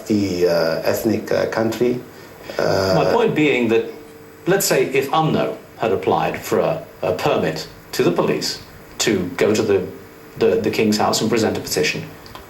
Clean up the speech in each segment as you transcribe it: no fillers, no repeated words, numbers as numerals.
multi-ethnic country. My point being that, let's say if UMNO had applied for a permit to the police to go to the King's house and present a petition,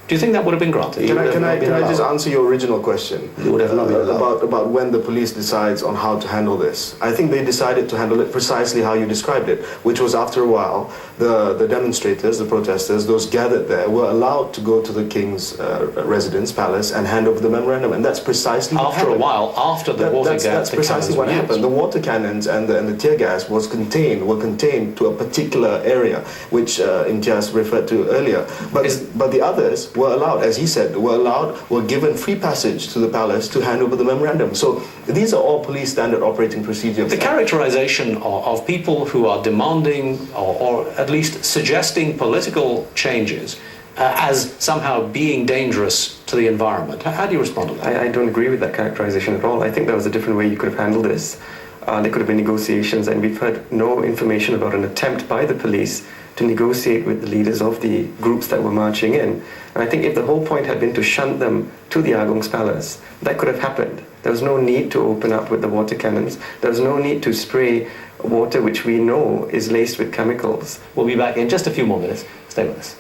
do you think that would have been granted? Can I just answer your original question? It would have not been allowed. About when the police decides on how to handle this. I think they decided to handle it precisely how you described it, which was after a while, the demonstrators, the protesters, those gathered there, were allowed to go to the King's residence, palace, and hand over the memorandum, and that's precisely what happened. After a while, after the water gas, that's precisely what happened. The water cannons and the tear gas were contained to a particular area, which Imtiaz referred to earlier. But the others were allowed, as he said, were given free passage to the palace to hand over the memorandum. So these are all police standard operating procedures. The characterization of people who are demanding or at least suggesting political changes as somehow being dangerous to the environment. How do you respond to that? I don't agree with that characterization at all. I think there was a different way you could have handled this. There could have been negotiations, and we've heard no information about an attempt by the police to negotiate with the leaders of the groups that were marching in. And I think if the whole point had been to shunt them to the Agong's palace, that could have happened. There was no need to open up with the water cannons. There was no need to spray water which we know is laced with chemicals. We'll be back in just a few more minutes. Stay with us.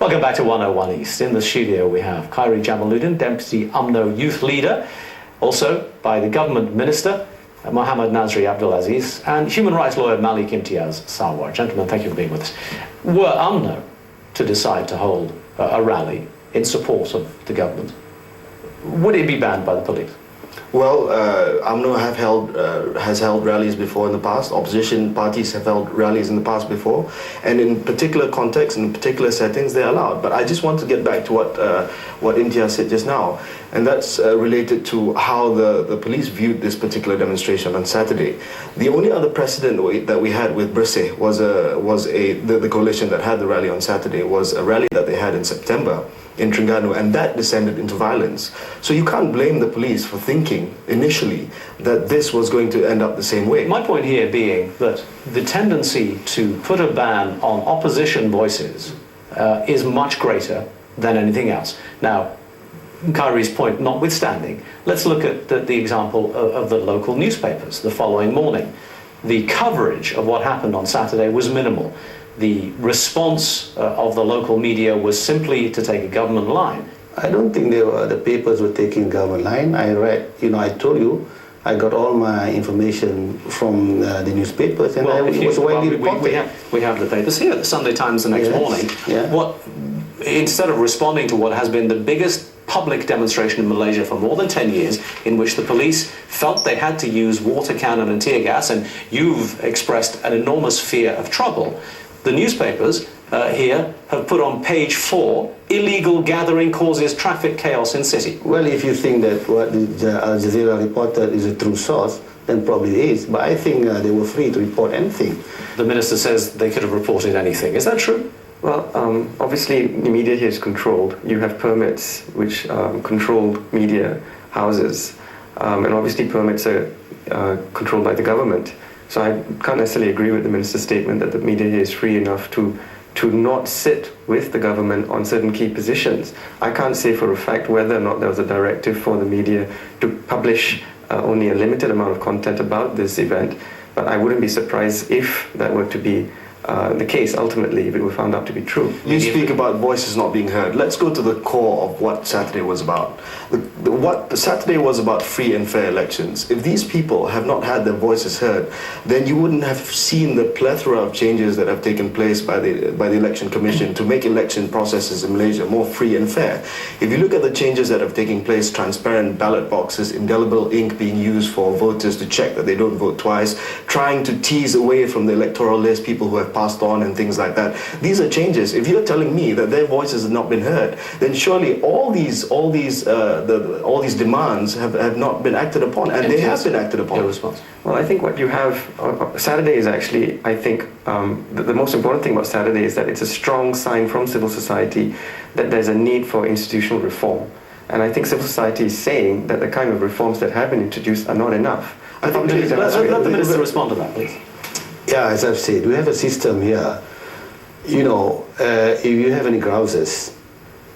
Welcome back to 101 East. In the studio we have Khairy Jamaluddin, Deputy UMNO Youth Leader, also by the Government Minister, Mohammed Nazri Aziz, and human rights lawyer Malik Imtiaz Sarwar. Gentlemen, thank you for being with us. Were UMNO to decide to hold a rally in support of the government, would it be banned by the police? Well, UMNO has held rallies before in the past. Opposition parties have held rallies in the past before, and in particular contexts, in particular settings, they're allowed. But I just want to get back to what Imtiaz said just now, and that's related to how the police viewed this particular demonstration on Saturday. The only other precedent that we had with BERSIH the coalition that had the rally on Saturday was a rally that they had in September in Terengganu, and that descended into violence. So you can't blame the police for thinking initially that this was going to end up the same way. My point here being that the tendency to put a ban on opposition voices is much greater than anything else. Now, Khairy's point notwithstanding, let's look at the example of the local newspapers the following morning. The coverage of what happened on Saturday was minimal. The response of the local media was simply to take a government line. I don't think the papers were taking government line. I read, I told you, I got all my information from the newspapers, and it was widely reported. We have the papers here, the Sunday Times the next morning. Yeah. Instead of responding to what has been the biggest public demonstration in Malaysia for more than 10 years, in which the police felt they had to use water cannon and tear gas, and you've expressed an enormous fear of trouble, the newspapers here have put on page 4, illegal gathering causes traffic chaos in city. Well, if you think that what the AlJazeera reported is a true source, then probably it is. But I think they were free to report anything. The minister says they could have reported anything. Is that true? Well, obviously the media here is controlled. You have permits which control media houses, and obviously permits are controlled by the government. So I can't necessarily agree with the minister's statement that the media here is free enough to not sit with the government on certain key positions. I can't say for a fact whether or not there was a directive for the media to publish only a limited amount of content about this event, but I wouldn't be surprised if that were to be the case ultimately, if it were found out to be true. You speak about voices not being heard. Let's go to the core of what Saturday was about. What Saturday was about free and fair elections. If these people have not had their voices heard, then you wouldn't have seen the plethora of changes that have taken place by the Election Commission to make election processes in Malaysia more free and fair. If you look at the changes that have taken place, transparent ballot boxes, indelible ink being used for voters to check that they don't vote twice, trying to tease away from the electoral list people who have passed on and things like that. These are changes. If you're telling me that their voices have not been heard, then surely all these demands have not been acted upon, and they have been acted upon. Your response? Well, I think what you have, Saturday is actually, I think, the most important thing about Saturday is that it's a strong sign from civil society that there's a need for institutional reform. And I think civil society is saying that the kind of reforms that have been introduced are not enough. I think let the minister respond to that, please. Yeah, as I've said, we have a system here. you know, if you have any grouses,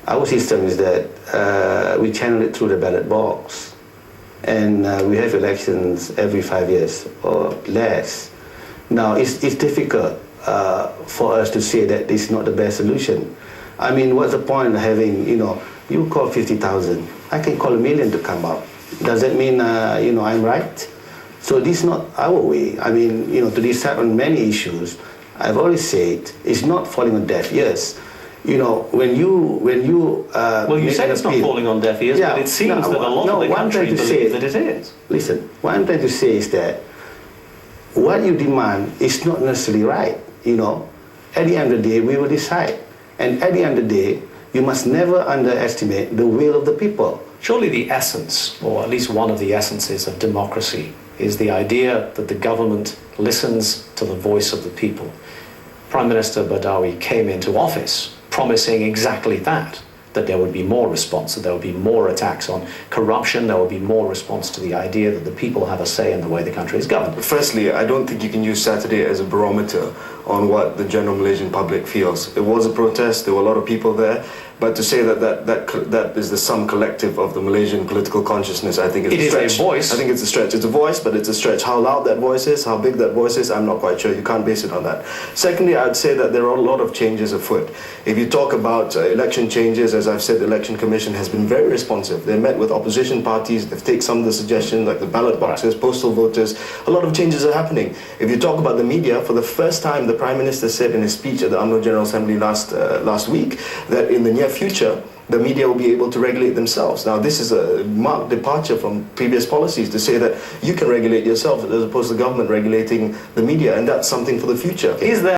our system is that we channel it through the ballot box, and we have elections every 5 years or less. Now, it's difficult for us to say that this is not the best solution. I mean, what's the point of having, you know, you call 50,000, I can call 1 million to come out. Does that mean, you know, I'm right? So this is not our way. I mean, you know, to decide on many issues, I've always said, it's not falling on deaf ears. You know, when you well, you say it's not falling on deaf ears, but it seems that a lot of the country believe that it is. Listen, what I'm trying to say is that what you demand is not necessarily right. You know, at the end of the day, we will decide. And at the end of the day, you must never underestimate the will of the people. Surely the essence, or at least one of the essences of democracy, is the idea that the government listens to the voice of the people. Prime Minister Badawi came into office promising exactly that there would be more response, that there would be more attacks on corruption, there would be more response to the idea that the people have a say in the way the country is governed. Firstly, I don't think you can use Saturday as a barometer on what the general Malaysian public feels. It was a protest, there were a lot of people there, but to say that is the sum collective of the Malaysian political consciousness, I think it's a stretch. It is a voice. I think it's a stretch. It's a voice, but it's a stretch. How loud that voice is, how big that voice is, I'm not quite sure. You can't base it on that. Secondly, I would say that there are a lot of changes afoot. If you talk about election changes, as I've said, the Election Commission has been very responsive. They met with opposition parties, they've taken some of the suggestions, like the ballot boxes, postal voters. A lot of changes are happening. If you talk about the media, for the first time, the Prime Minister said in his speech at the UMNO General Assembly last week that in the near future, the media will be able to regulate themselves. Now, this is a marked departure from previous policies to say that you can regulate yourself as opposed to government regulating the media, and that's something for the future. Is there